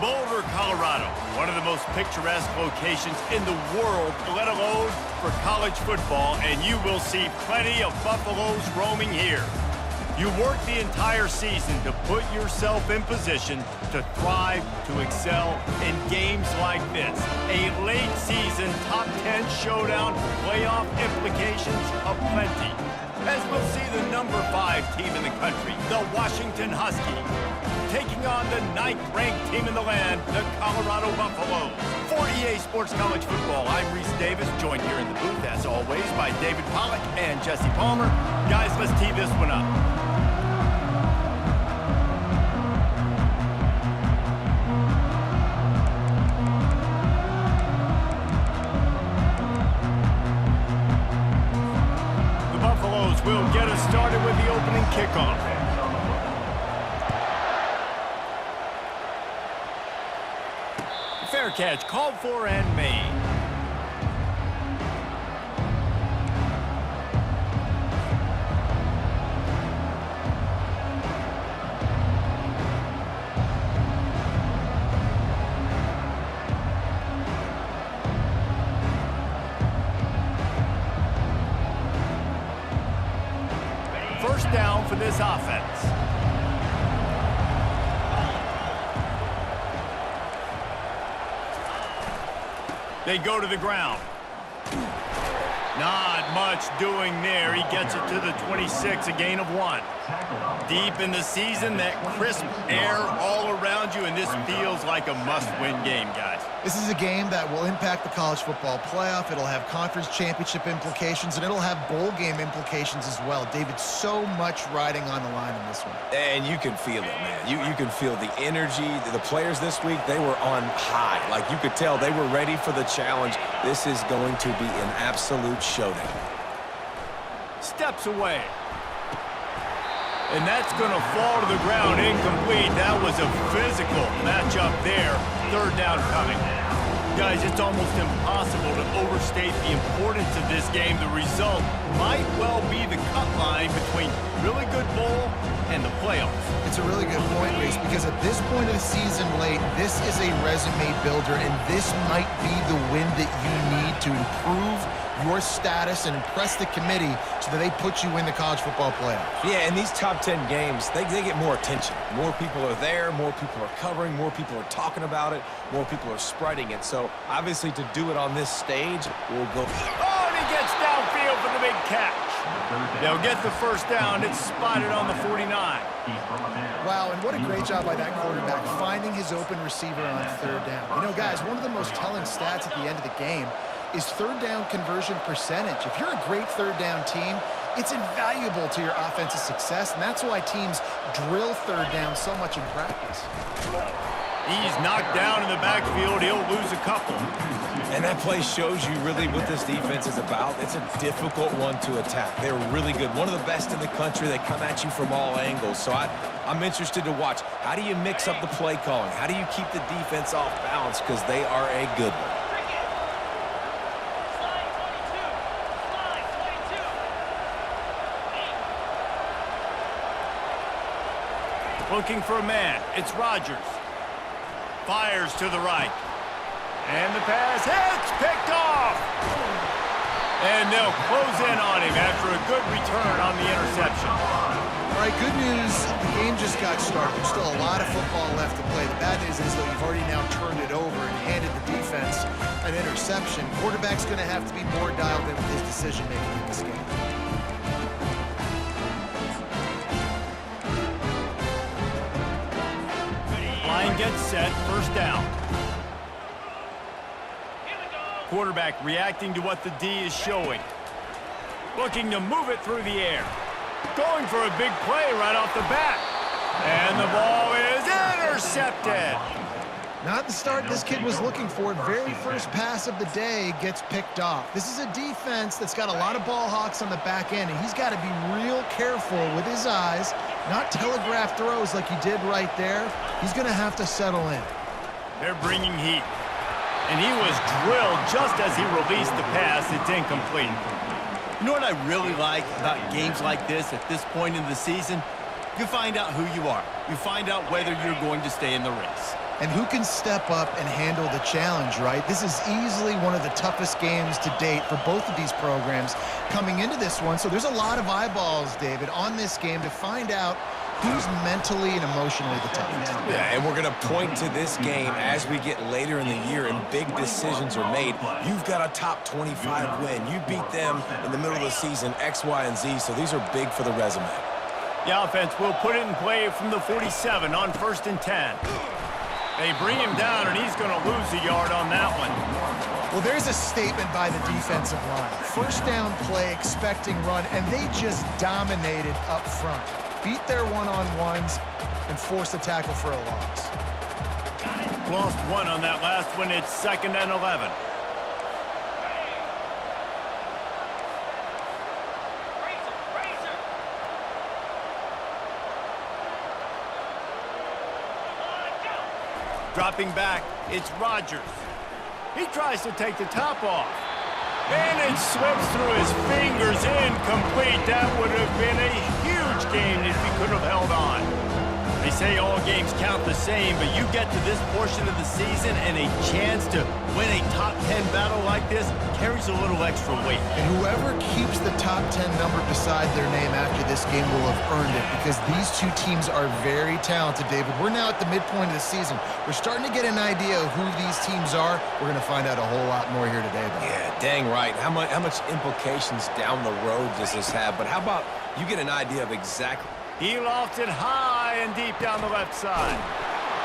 Boulder, Colorado, one of the most picturesque locations in the world, let alone for college football, and you will see plenty of Buffaloes roaming here. You work the entire season to put yourself in position to thrive, to excel in games like this. A late season top 10 showdown, playoff implications aplenty. As we'll see the number 5 team in the country, the Washington Huskies, taking on the 9th-ranked team in the land, the Colorado Buffaloes. For EA Sports College Football, I'm Reese Davis, joined here in the booth, as always, by David Pollack and Jesse Palmer. Guys, let's tee this one up. The Buffaloes will get us started with the opening kickoff. Fair catch, called for and made. First down for this offense. They go to the ground. Not much doing there. He gets it to the 26, a gain of 1. Deep in the season, that crisp air all around you, and this feels like a must-win game, guys. This is a game that will impact the college football playoff. It'll have conference championship implications, and it'll have bowl game implications as well. David, so much riding on the line in this one. And you can feel it, man. You can feel the energy. The players this week, they were on high. Like, you could tell they were ready for the challenge. This is going to be an absolute showdown. Steps away. And that's going to fall to the ground incomplete. That was a physical matchup there. Third down coming. Guys, it's almost impossible to overstate the importance of this game. The result might well be the cut line between really good bowl and the playoffs. It's a really good point, Reese, because at this point of the season late, this is a resume builder, and this might be the win that you need to improve your status and impress the committee so that they put you in the college football playoffs. Yeah, and these top 10 games, they get more attention. More people are there, more people are covering, more people are talking about it, more people are spreading it. So, obviously, to do it on this stage, we'll go. Oh, and he gets downfield for the big catch. They'll get the first down. It's spotted on the 49. Wow, and what a great job by that quarterback, finding his open receiver on third down. You know, guys, one of the most telling stats at the end of the game is third down conversion percentage. If you're a great third down team, it's invaluable to your offensive success, and that's why teams drill third down so much in practice. He's knocked down in the backfield. He'll lose a couple. And that play shows you really what this defense is about. It's a difficult one to attack. They're really good. One of the best in the country. They come at you from all angles. So I'm interested to watch. How do you mix up the play calling? How do you keep the defense off balance? Because they are a good one. Looking for a man. It's Rodgers. Fires to the right. And the pass hits, picked off. And they'll close in on him after a good return on the interception. All right, good news. The game just got started. There's still a lot of football left to play. The bad news is that you've already now turned it over and handed the defense an interception. Quarterback's going to have to be more dialed in with his decision-making in this game. Line gets set, first down. Quarterback reacting to what the D is showing. Looking to move it through the air. Going for a big play right off the bat. And the ball is intercepted. Not the start this kid was looking for. Very first pass of the day gets picked off. This is a defense that's got a lot of ball hawks on the back end, and he's got to be real careful with his eyes, not telegraph throws like he did right there. He's going to have to settle in. They're bringing heat. And he was drilled just as he released the pass. It's incomplete. You know what I really like about games like this at this point in the season? You find out who you are. You find out whether you're going to stay in the race. And who can step up and handle the challenge, right? This is easily one of the toughest games to date for both of these programs coming into this one. So there's a lot of eyeballs, David, on this game to find out who's mentally and emotionally the toughest. Yeah, and we're going to point to this game as we get later in the year and big decisions are made. You've got a top 25 win. You beat them in the middle of the season, X, Y, and Z, so these are big for the resume. The offense will put it in play from the 47 on 1st and 10. They bring him down, and he's going to lose a yard on that one. Well, there's a statement by the defensive line. First down play, expecting run, and they just dominated up front. Beat their one-on-ones and forced a tackle for a loss. Lost one on that last one. It's 2nd and 11. Dropping back, it's Rodgers. He tries to take the top off. And it slips through his fingers, incomplete. That would have been a huge game if he could have held on. They say all games count the same, but you get to this portion of the season and a chance to win a top 10 battle like this carries a little extra weight. And whoever keeps the top 10 number beside their name after this game will have earned it, because these two teams are very talented, David. We're now at the midpoint of the season. We're starting to get an idea of who these teams are. We're going to find out a whole lot more here today, though. Yeah, dang right. How much implications down the road does this have? But how about you get an idea of exactly... He lofts it high and deep down the left side.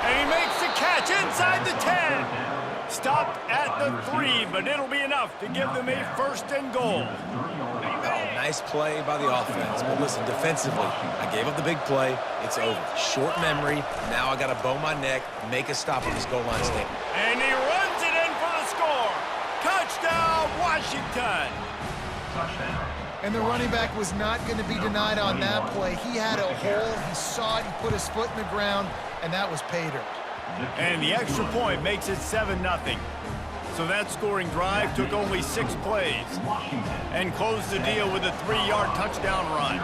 And he makes the catch inside the 10. Stopped at the 3, but it'll be enough to give them a 1st and goal. Oh, nice play by the offense. But listen, defensively, I gave up the big play. It's over. Short memory. Now I got to bow my neck, make a stop on this goal line stand. And he runs it in for the score. Touchdown, Washington. And the running back was not going to be denied on that play. He had a hole, he saw it, he put his foot in the ground, and that was pay dirt. And the extra point makes it 7-0. So that scoring drive took only 6 plays and closed the deal with a 3-yard touchdown run.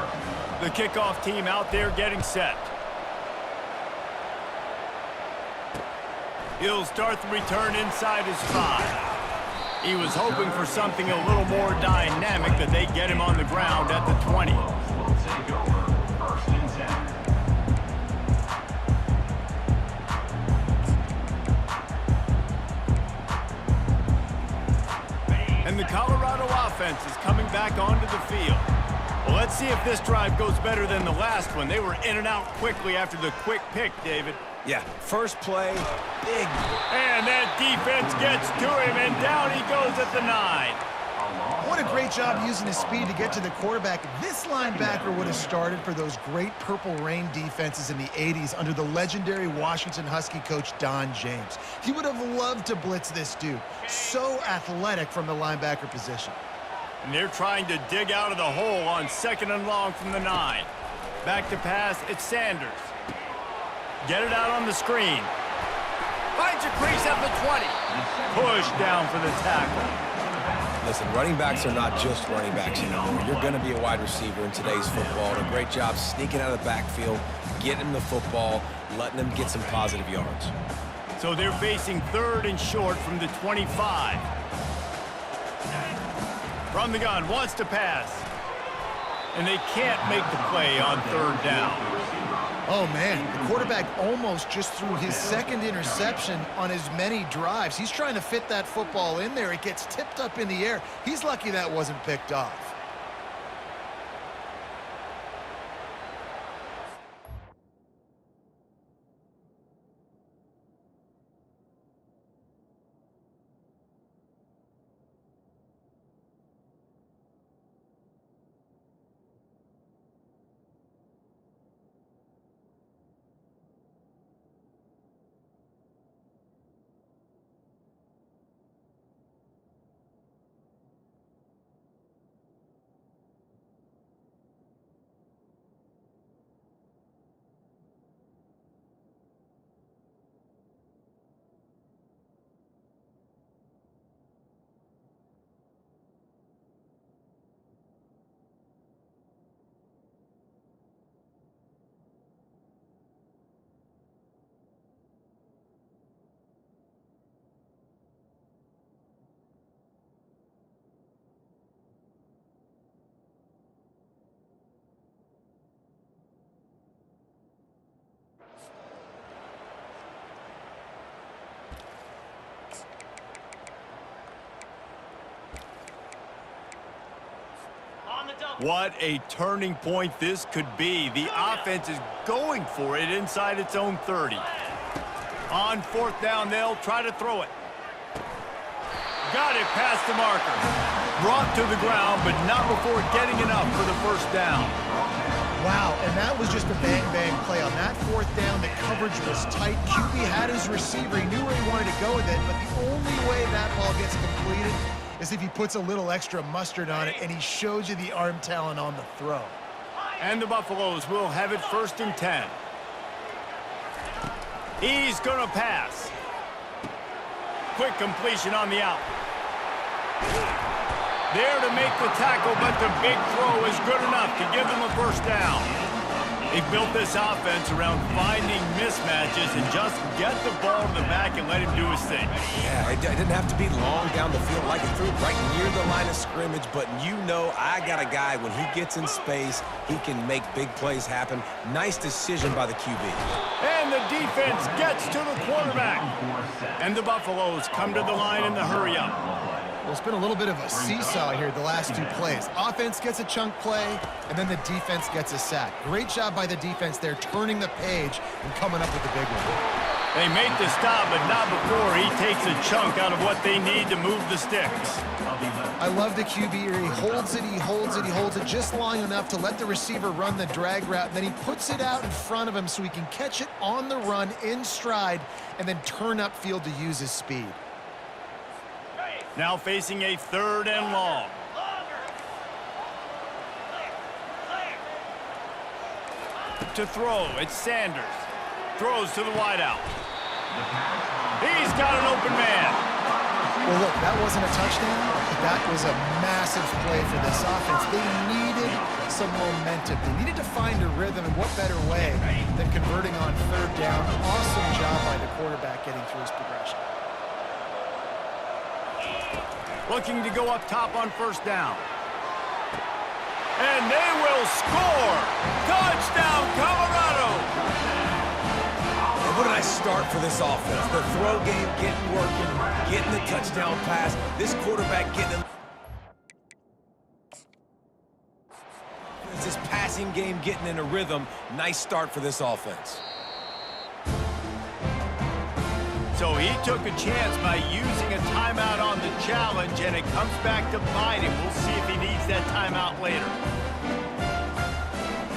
The kickoff team out there getting set. He'll start the return inside his 5. He was hoping for something a little more dynamic, that they get him on the ground at the 20. And the Colorado offense is coming back onto the field. Well, let's see if this drive goes better than the last one. They were in and out quickly after the quick pick, David. Yeah, first play, big. And that defense gets to him, and down he goes at the 9. What a great job using his speed to get to the quarterback. This linebacker would have started for those great Purple Rain defenses in the 80s under the legendary Washington Husky coach Don James. He would have loved to blitz this dude. So athletic from the linebacker position. And they're trying to dig out of the hole on 2nd and long from the 9. Back to pass, it's Sanders. Get it out on the screen. Finds a crease at the 20. Push down for the tackle. Listen, running backs are not just running backs anymore. You're going to be a wide receiver in today's football. And a great job sneaking out of the backfield, getting him the football, letting him get some positive yards. So they're facing 3rd and short from the 25. From the gun, wants to pass. And they can't make the play on 3rd down. Oh, man, the quarterback almost just threw his 2nd interception on as many drives. He's trying to fit that football in there. It gets tipped up in the air. He's lucky that wasn't picked off. What a turning point this could be. The offense is going for it inside its own 30. On fourth down, they'll try to throw it. Got it past the marker. Brought to the ground, but not before getting enough for the first down. Wow, and that was just a bang-bang play. On that fourth down, the coverage was tight. QB had his receiver. He knew where he wanted to go with it, but the only way that ball gets completed is if he puts a little extra mustard on it, and he shows you the arm talent on the throw. And the Buffaloes will have it 1st and 10. He's going to pass. Quick completion on the out. There to make the tackle, but the big throw is good enough to give them a first down. They built this offense around finding mismatches and just get the ball to the back and let him do his thing. Yeah, it didn't have to be long down the field. Like it threw right near the line of scrimmage, but you know I got a guy, when he gets in space, he can make big plays happen. Nice decision by the QB. And the defense gets to the quarterback. And the Buffaloes come to the line in the hurry-up. Well, it's been a little bit of a seesaw here the last two plays. Offense gets a chunk play, and then the defense gets a sack. Great job by the defense there, turning the page and coming up with the big one. They make the stop, but not before he takes a chunk out of what they need to move the sticks. I love the QB here. He holds it, he holds it, he holds it just long enough to let the receiver run the drag route, and then he puts it out in front of him so he can catch it on the run in stride and then turn upfield to use his speed. Now facing a 3rd and long. To throw, it's Sanders. Throws to the wideout. He's got an open man. Well, look, that wasn't a touchdown, but that was a massive play for this offense. They needed some momentum. They needed to find a rhythm, and what better way than converting on 3rd down. Awesome job by the quarterback getting through his progression. Looking to go up top on 1st down. And they will score! Touchdown, Colorado! And what a nice start for this offense. The throw game getting working, getting the touchdown pass. This quarterback getting this passing game getting in a rhythm. Nice start for this offense. So he took a chance by using a timeout on the challenge, and it comes back to bite him. We'll see if he needs that timeout later.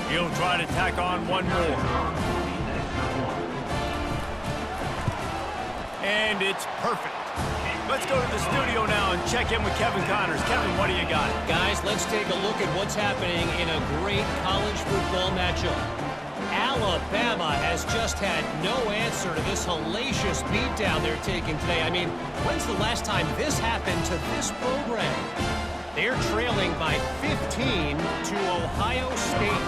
He'll try to tack on one more. And it's perfect. Let's go to the studio now and check in with Kevin Connors. Kevin, what do you got? Guys, let's take a look at what's happening in a great college football matchup. Alabama has just had no answer to this hellacious beatdown they're taking today. I mean, when's the last time this happened to this program? They're trailing by 15 to Ohio State.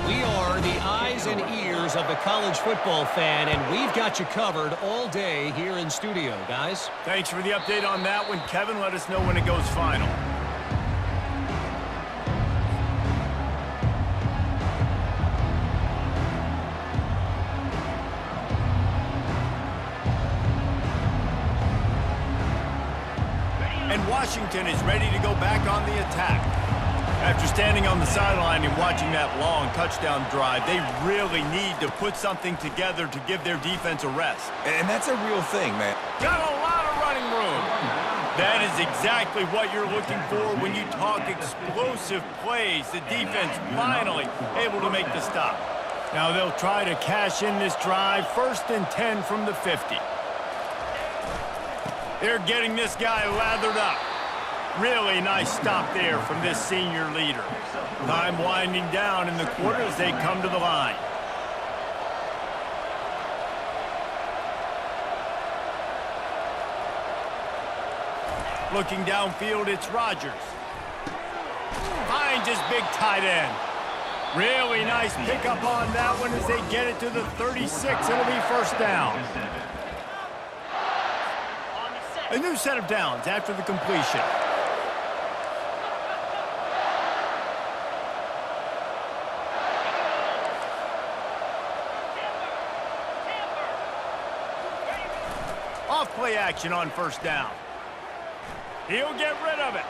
We are the eyes and ears of the college football fan, and we've got you covered all day here in studio, guys. Thanks for the update on that one, Kevin. Let us know when it goes final. And Washington is ready to go back on the attack. After standing on the sideline and watching that long touchdown drive, they really need to put something together to give their defense a rest. And that's a real thing, man. Got a lot of running room. That is exactly what you're looking for when you talk explosive plays. The defense finally able to make the stop. Now they'll try to cash in this drive. 1st and 10 from the 50. They're getting this guy lathered up. Really nice stop there from this senior leader. Time winding down in the quarter as they come to the line. Looking downfield, it's Rodgers. Finds his big tight end. Really nice pickup on that one as they get it to the 36. It'll be 1st down. A new set of downs after the completion. Off play action on 1st down. He'll get rid of it.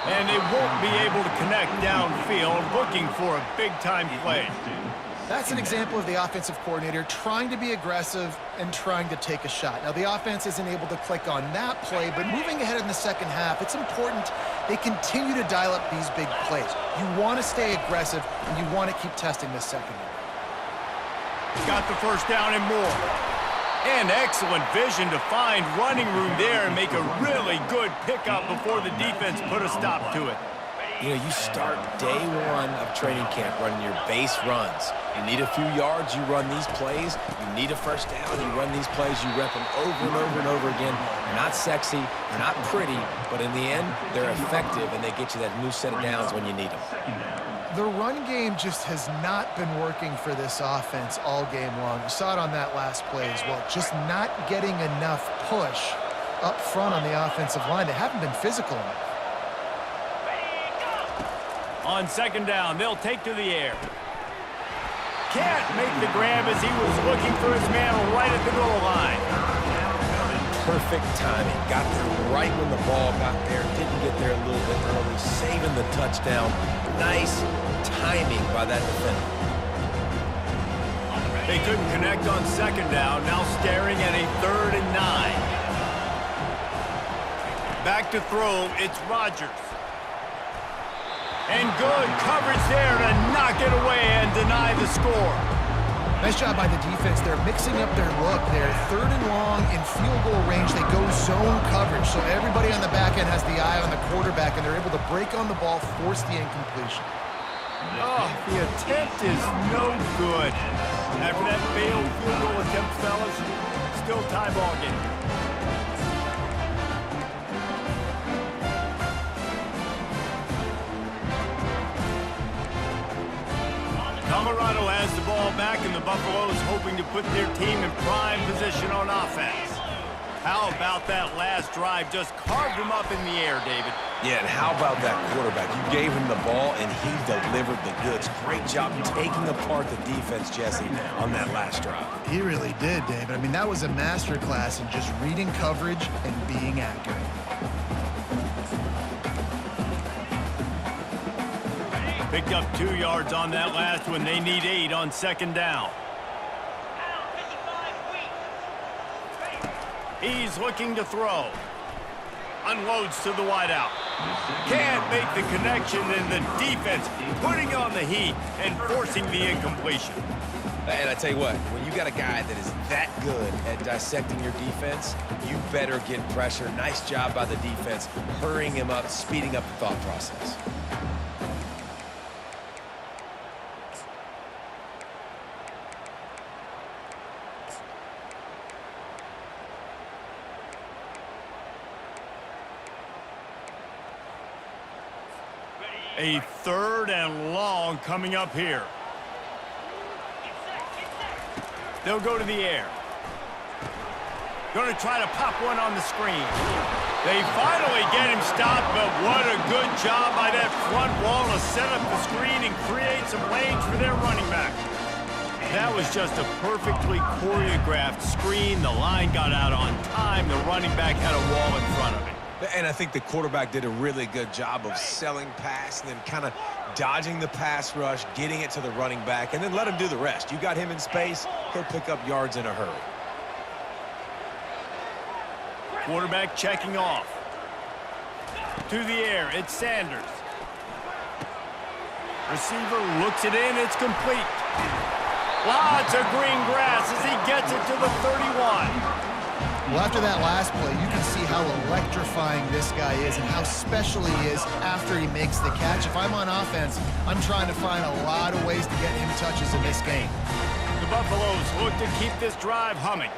And they won't be able to connect downfield, looking for a big-time play. That's an example of the offensive coordinator trying to be aggressive and trying to take a shot. Now, the offense isn't able to click on that play, but moving ahead in the second half, it's important they continue to dial up these big plays. You want to stay aggressive, and you want to keep testing this secondary. Got the first down and more. And excellent vision to find running room there and make a really good pickup before the defense put a stop to it. You know, you start day one of training camp running your base runs. You need a few yards, you run these plays. You need a first down, you run these plays. You rep them over and over and over again. They're not sexy, they're not pretty, but in the end, they're effective, and they get you that new set of downs when you need them. The run game just has not been working for this offense all game long. You saw it on that last play as well. Just not getting enough push up front on the offensive line. They haven't been physical enough. On second down, they'll take to the air. Can't make the grab as he was looking for his man right at the goal line. Perfect timing. Got there right when the ball got there. Didn't get there a little bit early. Saving the touchdown. Nice timing by that defender. They couldn't connect on second down. Now staring at a 3rd and 9. Back to throw. It's Rodgers. And good coverage there to knock it away and deny the score. Nice job by the defense. They're mixing up their look. They're 3rd and long in field goal range. They go zone coverage. So everybody on the back end has the eye on the quarterback, and they're able to break on the ball, force the incompletion. Oh, the attempt is no good. After that failed field goal attempt, fellas, still tie ball game. Colorado has the ball back, and the Buffaloes hoping to put their team in prime position on offense. How about that last drive? Just carved him up in the air, David. Yeah, and how about that quarterback? You gave him the ball, and he delivered the goods. Great job taking apart the defense, Jesse, on that last drive. He really did, David. I mean, that was a masterclass in just reading coverage and being accurate. Picked up 2 yards on that last one. They need 8 on second down. He's looking to throw. Unloads to the wideout. Can't make the connection, and the defense putting on the heat and forcing the incompletion. And I tell you what, when you got a guy that is that good at dissecting your defense, you better get pressure. Nice job by the defense, hurrying him up, speeding up the thought process. A 3rd and long coming up here. They'll go to the air. Going to try to pop one on the screen. They finally get him stopped, but what a good job by that front wall to set up the screen and create some lanes for their running back. That was just a perfectly choreographed screen. The line got out on time. The running back had a wall in front of it. And I think the quarterback did a really good job of selling pass and then kind of dodging the pass rush, getting it to the running back, and then let him do the rest. You got him in space, he'll pick up yards in a hurry. Quarterback checking off. To the air, it's Sanders. Receiver looks it in, it's complete. Lots of green grass as he gets it to the 31. Well, after that last play, you can see how electrifying this guy is and how special he is after he makes the catch. If I'm on offense, I'm trying to find a lot of ways to get him touches in this game. The Buffaloes look to keep this drive humming.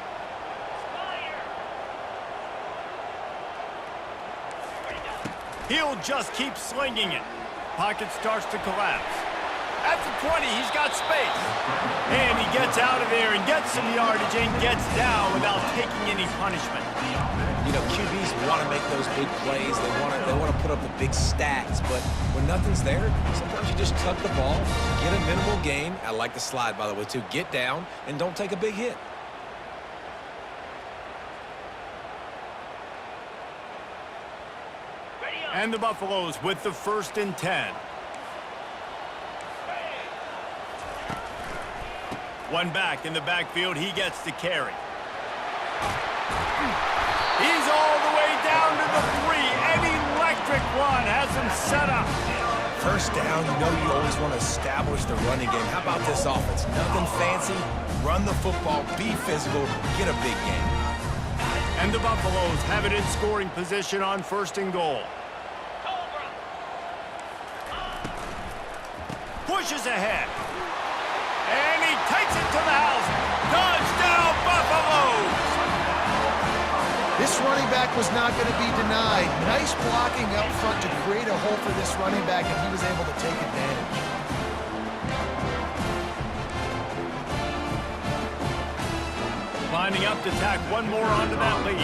He'll just keep slinging it. Pocket starts to collapse. At the 20, he's got space. And he gets out of there and gets some yardage and gets down without taking any punishment. You know, QBs want to make those big plays. They want to put up the big stats. But when nothing's there, sometimes you just tuck the ball, get a minimal gain. I like the slide, by the way, too. Get down and don't take a big hit. And the Buffaloes with the 1st and 10. One back in the backfield. He gets to carry. He's all the way down to the 3. An electric run has him set up. First down, you know you always want to establish the running game. How about this offense? Nothing fancy. Run the football, be physical, get a big game. And the Buffaloes have it in scoring position on 1st and goal. Pushes ahead. And he takes it to the house. Touchdown, Buffaloes! This running back was not going to be denied. Nice blocking up front to create a hole for this running back, and he was able to take advantage. Lining up to tack one more onto that lead.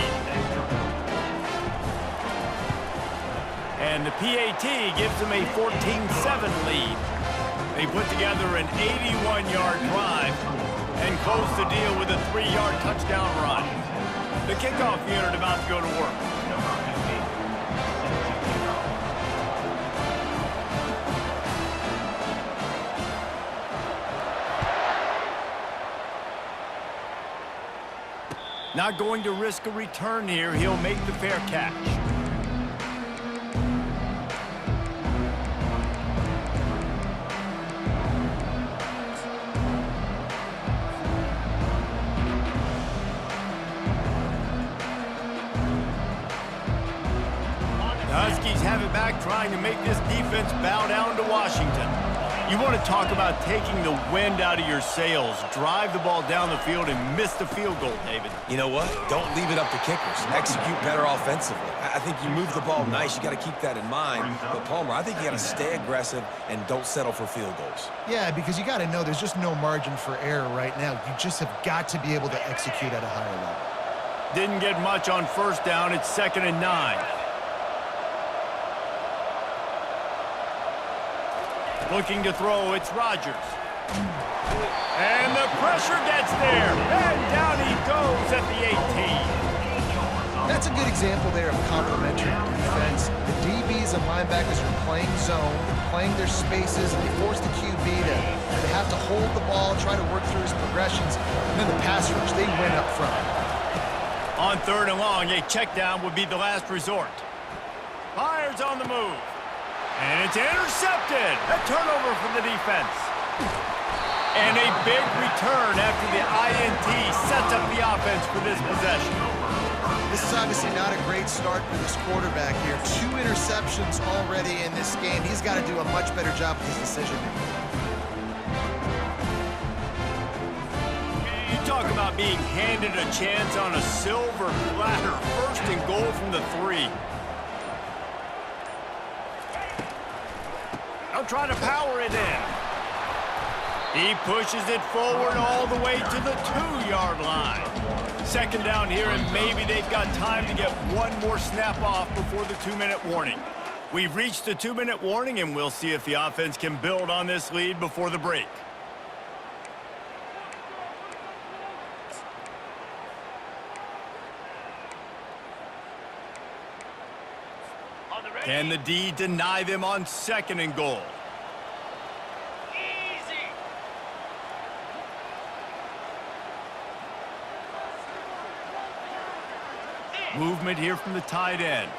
And the PAT gives them a 14-7 lead. They put together an 81-yard drive and close the deal with a 3-yard touchdown run. The kickoff unit about to go to work. Not going to risk a return here. He'll make the fair catch. Huskies have it back, trying to make this defense bow down to Washington. You want to talk about taking the wind out of your sails. Drive the ball down the field and miss the field goal, David. You know what? Don't leave it up to kickers. Execute better offensively. I think you move the ball nice. You got to keep that in mind. But, Palmer, I think you got to stay aggressive and don't settle for field goals. Yeah, because you got to know there's just no margin for error right now. You just have got to be able to execute at a higher level. Didn't get much on 1st down. It's 2nd and 9. Looking to throw, it's Rodgers. And the pressure gets there. And down he goes at the 18. That's a good example there of complementary defense. The DBs and linebackers are playing zone, playing their spaces, and they force the QB to have to hold the ball, try to work through his progressions. And then the pass rush, they win up front. On 3rd and long, a check down would be the last resort. Fires on the move. And it's intercepted. A turnover for the defense. And a big return after the INT sets up the offense for this possession. This is obviously not a great start for this quarterback here. 2 interceptions already in this game. He's got to do a much better job with his decision-making. You talk about being handed a chance on a silver platter. 1st and goal from the 3. They'll try to power it in. He pushes it forward all the way to the 2-yard line. 2nd down here, and maybe they've got time to get one more snap off before the 2-minute warning. We've reached the 2-minute warning, and we'll see if the offense can build on this lead before the break. Can the D deny them on 2nd and goal? Easy. Movement here from the tight end.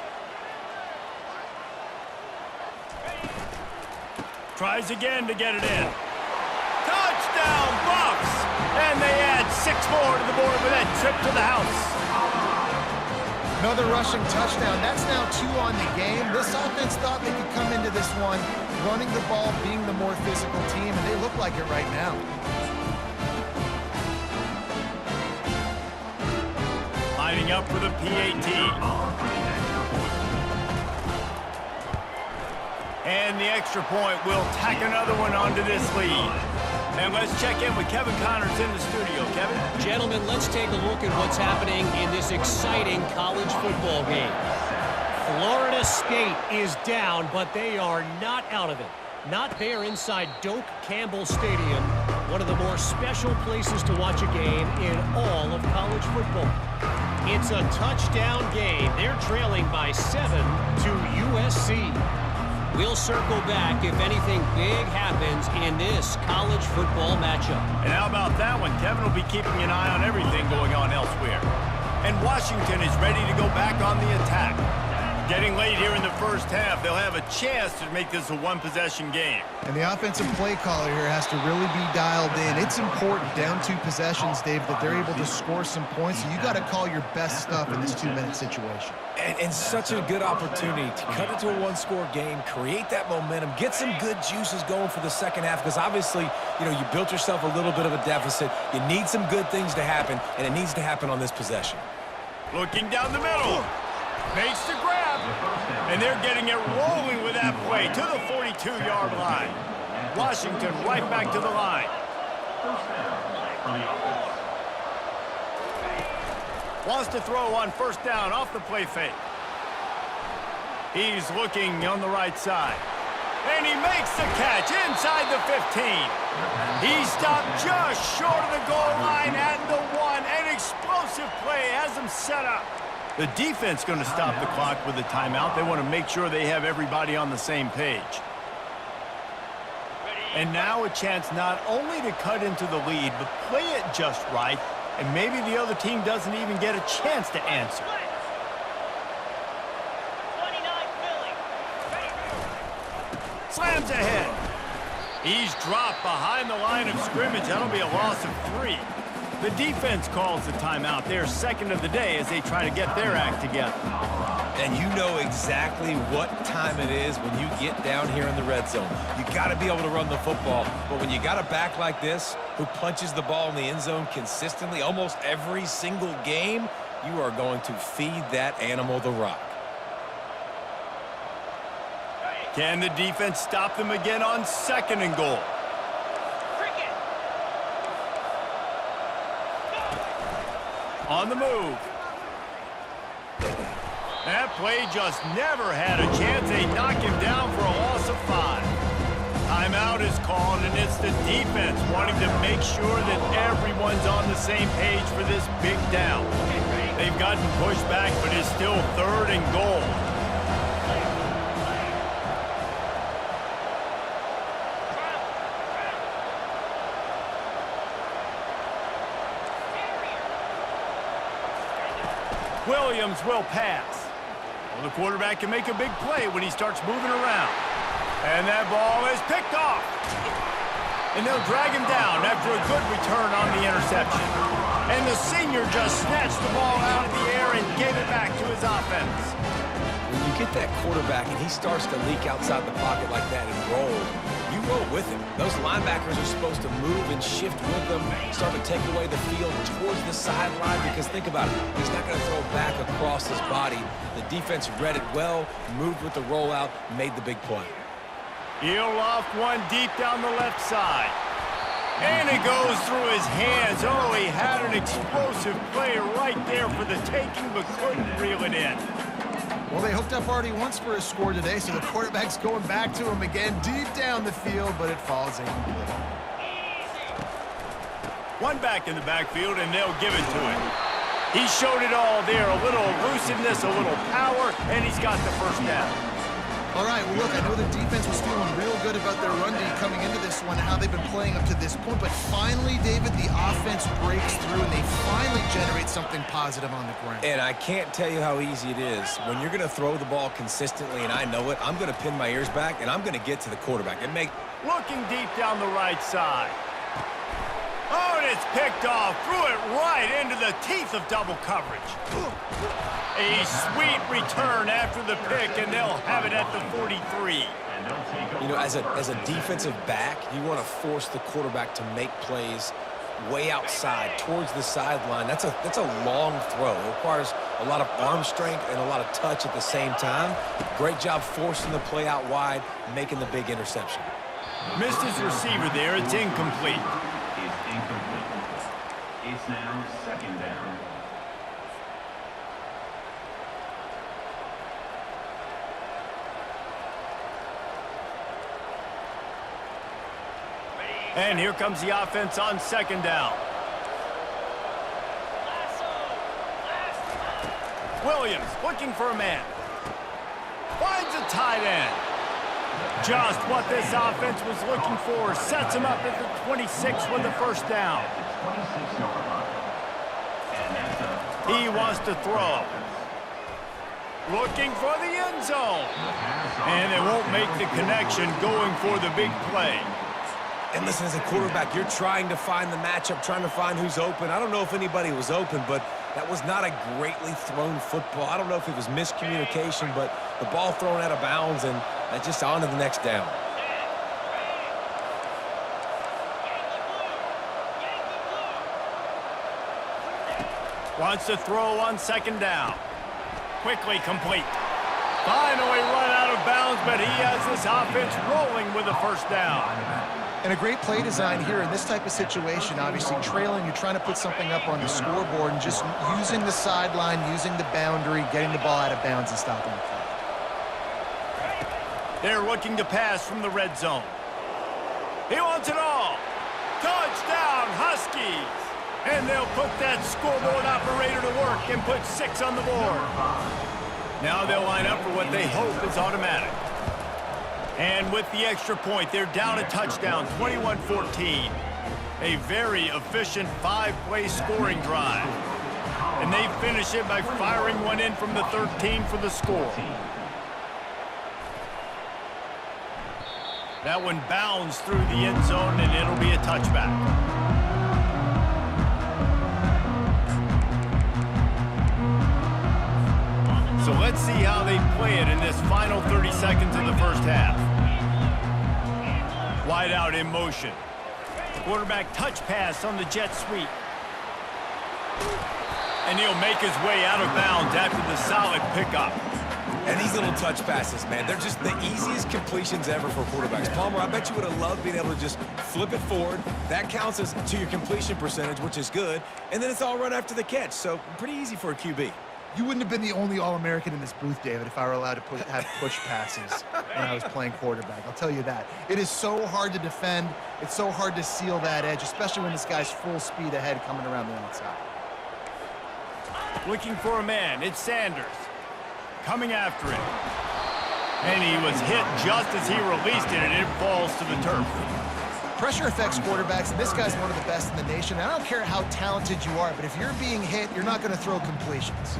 Tries again to get it in. Touchdown, Buffs! And they add 6 more to the board with that trip to the house. Another rushing touchdown. That's now 2 on the game. This offense thought they could come into this one running the ball, being the more physical team, and they look like it right now. Lining up for the PAT. And the extra point will tack another one onto this lead. And let's check in with Kevin Connors in the studio. Kevin? Gentlemen, let's take a look at what's happening in this exciting college football game. Florida State is down, but they are not out of it. Not there inside Doak Campbell Stadium. one of the more special places to watch a game in all of college football. It's a touchdown game. They're trailing by 7 to USC. We'll circle back if anything big happens in this college football matchup. And how about that one? Kevin will be keeping an eye on everything going on elsewhere. And Washington is ready to go back on the attack. Getting late here in the first half, they'll have a chance to make this a one-possession game. And the offensive play caller here has to really be dialed in. It's important, down 2 possessions, Dave, that they're able to score some points. So you got to call your best stuff in this 2-minute situation. And such a good opportunity to cut into a one-score game, create that momentum, get some good juices going for the second half, because obviously, you know, you built yourself a little bit of a deficit. You need some good things to happen, and it needs to happen on this possession. Looking down the middle. Makes the grab. And they're getting it rolling with that play to the 42-yard line. Washington right back to the line. Wants to throw on first down off the play fake. He's looking on the right side. And he makes the catch inside the 15. He stopped just short of the goal line at the 1. An explosive play has him set up. The defense going to stop the clock with a timeout. They want to make sure they have everybody on the same page. And now a chance not only to cut into the lead, but play it just right, and maybe the other team doesn't even get a chance to answer. Slams ahead. He's dropped behind the line of scrimmage. That'll be a loss of 3. The defense calls the timeout. They're second of the day as they try to get their act together. And you know exactly what time it is when you get down here in the red zone. You got to be able to run the football. But when you got a back like this who punches the ball in the end zone consistently almost every single game, you are going to feed that animal the rock. Can the defense stop them again on 2nd and goal? On the move. That play just never had a chance. They knock him down for a loss of 5. Timeout is called, and it's the defense wanting to make sure that everyone's on the same page for this big down. They've gotten pushed back, but it's still 3rd and goal. Williams will pass. Well, the quarterback can make a big play when he starts moving around. And that ball is picked off. And they'll drag him down after a good return on the interception. And the senior just snatched the ball out of the air and gave it back to his offense. When you get that quarterback and he starts to leak outside the pocket like that and roll, you roll with him. Those linebackers are supposed to move and shift with them, start to take away the field towards the sideline, because think about it, he's not going to throw back across his body. The defense read it well, moved with the rollout, made the big play. He'll loft one deep down the left side. And it goes through his hands. Oh, he had an explosive play right there for the taking, but couldn't reel it in. Well, they hooked up already once for a score today, so the quarterback's going back to him again deep down the field, but it falls incomplete. One back in the backfield, and they'll give it to him. He showed it all there, a little elusiveness, a little power, and he's got the first down. All right, well, look, I know the defense was feeling real good about their run D coming into this one and how they've been playing up to this point, but finally, David, the offense breaks through and they finally generate something positive on the ground. And I can't tell you how easy it is. When you're going to throw the ball consistently, and I know it, I'm going to pin my ears back, and I'm going to get to the quarterback. Looking deep down the right side. Oh, and it's picked off. Threw it right into the teeth of double coverage. A sweet return after the pick, and they'll have it at the 43. You know, as a defensive back, you want to force the quarterback to make plays way outside towards the sideline. That's a long throw. It requires a lot of arm strength and a lot of touch at the same time. Great job forcing the play out wide, making the big interception. Missed his receiver there. It's incomplete. It's now 2nd down. And here comes the offense on second down. Williams looking for a man. Finds a tight end. Just what this offense was looking for. Sets him up at the 26 with the first down. He wants to throw. Looking for the end zone. And they won't make the connection going for the big play. And listen, as a quarterback, you're trying to find the matchup, trying to find who's open. I don't know if anybody was open, but that was not a greatly thrown football. I don't know if it was miscommunication, but the ball thrown out of bounds and just on to the next down. Wants to throw on second down. Quickly complete. Finally run out of bounds, but he has this offense rolling with a first down. And a great play design here in this type of situation. Obviously trailing, you're trying to put something up on the scoreboard and just using the sideline, using the boundary, getting the ball out of bounds and stopping the play. They're looking to pass from the red zone. He wants it all. Touchdown, Huskies. And they'll put that scoreboard operator to work and put 6 on the board. Now they'll line up for what they hope is automatic. And with the extra point, they're down a touchdown, 21-14. A very efficient 5-play scoring drive. And they finish it by firing one in from the 13 for the score. That one bounds through the end zone, and it'll be a touchback. So let's see how they play it in this final 30 seconds of the first half. Wide out in motion. Quarterback touch pass on the jet sweep. And he'll make his way out of bounds after the solid pickup. And these little touch passes, man, they're just the easiest completions ever for quarterbacks. Palmer, I bet you would have loved being able to just flip it forward. That counts as to your completion percentage, which is good. And then it's all right after the catch. So pretty easy for a QB. You wouldn't have been the only All-American in this booth, David, if I were allowed to have push passes when I was playing quarterback. I'll tell you that. It is so hard to defend. It's so hard to seal that edge, especially when this guy's full speed ahead coming around the outside. Looking for a man. It's Sanders. Coming after it. And he was hit just as he released it, and it falls to the turf. Pressure affects quarterbacks, and this guy's one of the best in the nation. I don't care how talented you are, but if you're being hit, you're not going to throw completions.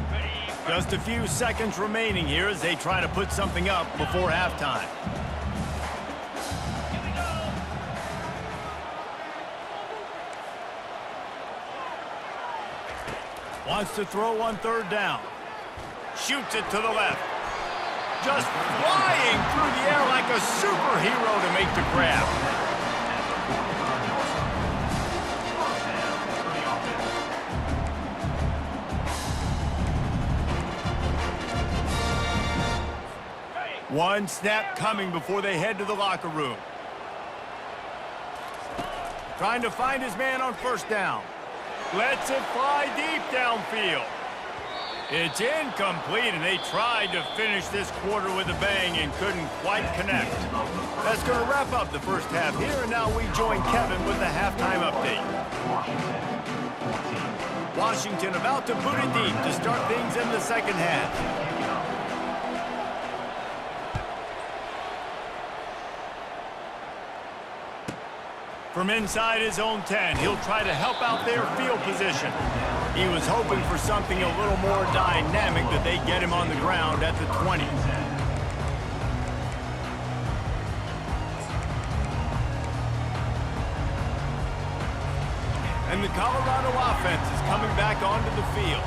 Just a few seconds remaining here as they try to put something up before halftime. Wants to throw on third down. Shoots it to the left. Just flying through the air like a superhero to make the grab. One snap coming before they head to the locker room. Trying to find his man on first down. Lets it fly deep downfield. It's incomplete, and they tried to finish this quarter with a bang and couldn't quite connect. That's going to wrap up the first half here, and now we join Kevin with the halftime update. Washington about to boot it deep to start things in the second half. From inside his own 10, he'll try to help out their field position. He was hoping for something a little more dynamic, that they get him on the ground at the 20. And the Colorado offense is coming back onto the field.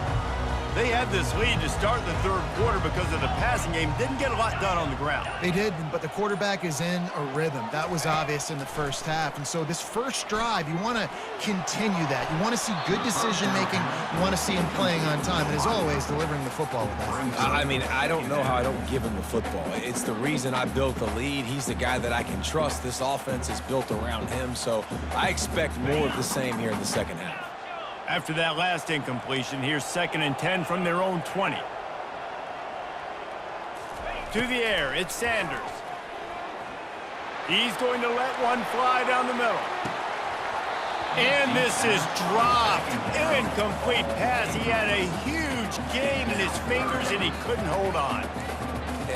They had this lead to start the third quarter because of the passing game. Didn't get a lot done on the ground. They did, but the quarterback is in a rhythm. That was obvious in the first half. And so this first drive, you want to continue that. You want to see good decision-making. You want to see him playing on time. And as always, delivering the football with that. I mean, I don't know how I don't give him the football. It's the reason I built the lead. He's the guy that I can trust. This offense is built around him. So I expect more of the same here in the second half. After that last incompletion, here's 2nd and 10 from their own 20. To the air, it's Sanders. He's going to let one fly down the middle. And this is dropped. Incomplete pass. He had a huge gain in his fingers, and he couldn't hold on.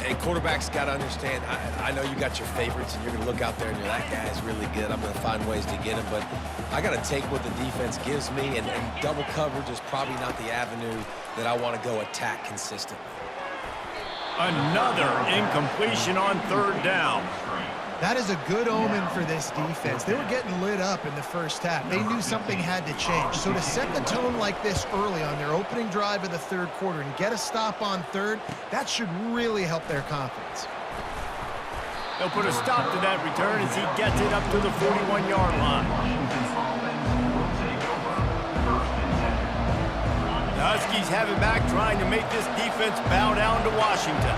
And quarterbacks got to understand, I know you got your favorites, and you're going to look out there and you're that guy's really good. I'm going to find ways to get him, but I got to take what the defense gives me, and double coverage is probably not the avenue that I want to go attack consistently. Another incompletion on third down. That is a good omen for this defense. They were getting lit up in the first half. They knew something had to change. So to set the tone like this early on their opening drive of the third quarter and get a stop on third, that should really help their confidence. They'll put a stop to that return as he gets it up to the 41-yard line. The Huskies have it back, trying to make this defense bow down to Washington.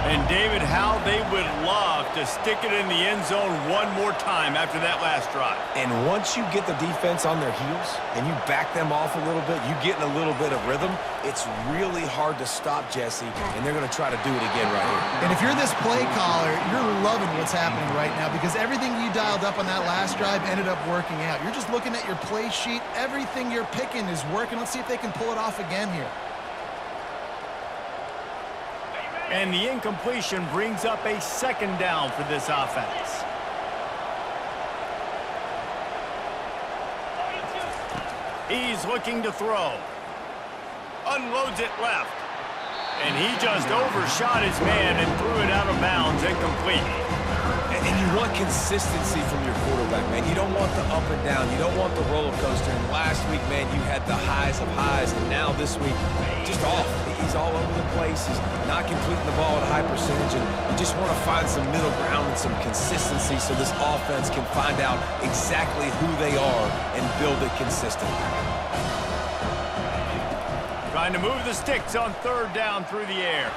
And David, how they would love to stick it in the end zone one more time after that last drive. And once you get the defense on their heels and you back them off a little bit, you get in a little bit of rhythm, it's really hard to stop Jesse, and they're going to try to do it again right here. And if you're this play caller, you're loving what's happening right now because everything you dialed up on that last drive ended up working out. You're just looking at your play sheet. Everything you're picking is working. Let's see if they can pull it off again here. And the incompletion brings up a second down for this offense. He's looking to throw. Unloads it left. And he just overshot his man and threw it out of bounds incomplete. And you want consistency from your quarterback, man. You don't want the up and down. You don't want the roller coaster. And last week, man, you had the highs of highs. And now this week, just off. He's all over the place. He's not completing the ball at a high percentage. And you just want to find some middle ground and some consistency so this offense can find out exactly who they are and build it consistently. Trying to move the sticks on third down through the air.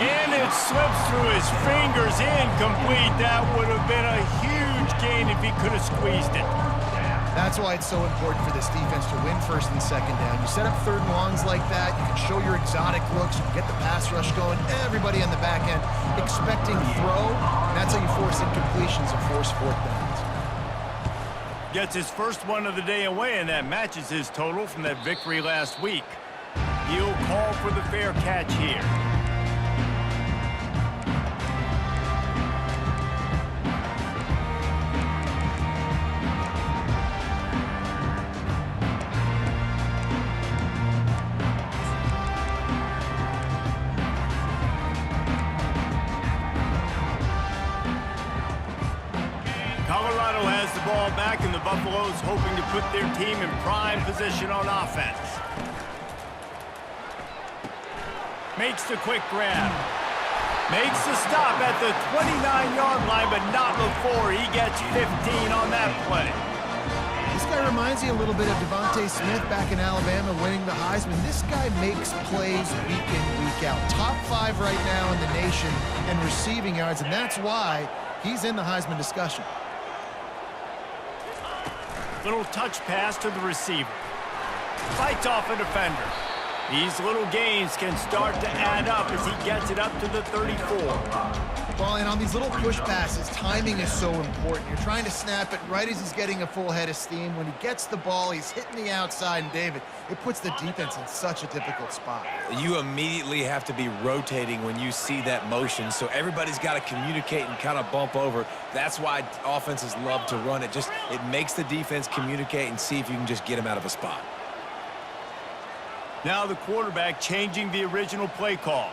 And it slips through his fingers, incomplete. That would have been a huge gain if he could have squeezed it. That's why it's so important for this defense to win first and second down. You set up third and longs like that, you can show your exotic looks, you can get the pass rush going, everybody on the back end expecting throw, and that's how you force incompletions and force fourth downs. Gets his first one of the day away, and that matches his total from that victory last week. He'll call for the fair catch here. Colorado has the ball back, and the Buffaloes hoping to put their team in prime position on offense. Makes the quick grab. Makes the stop at the 29-yard line, but not before he gets 15 on that play. This guy reminds you a little bit of Devontae Smith back in Alabama winning the Heisman. This guy makes plays week in, week out. Top 5 right now in the nation in receiving yards, and that's why he's in the Heisman discussion. Little touch pass to the receiver. Fights off a defender. These little gains can start to add up as he gets it up to the 34. Well, and on these little push passes, timing is so important. You're trying to snap it right as he's getting a full head of steam. When he gets the ball, he's hitting the outside, and David, it puts the defense in such a difficult spot. You immediately have to be rotating when you see that motion, so everybody's got to communicate and kind of bump over. That's why offenses love to run it. It makes the defense communicate and see if you can just get him out of a spot. Now the quarterback changing the original play call.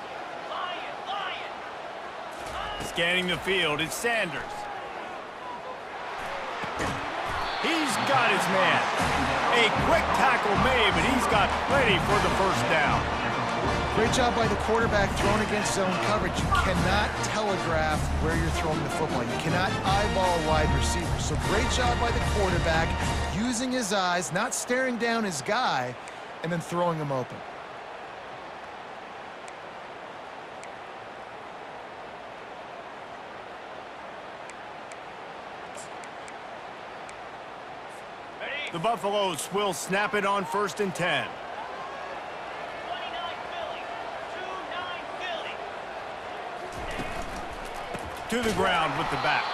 Scanning the field, it's Sanders. He's got his man. A quick tackle made, but he's got plenty for the first down. Great job by the quarterback throwing against zone coverage. You cannot telegraph where you're throwing the football. You cannot eyeball wide receivers. So great job by the quarterback using his eyes, not staring down his guy, and then throwing him open. The Buffaloes will snap it on 1st and 10. To the ground with the back.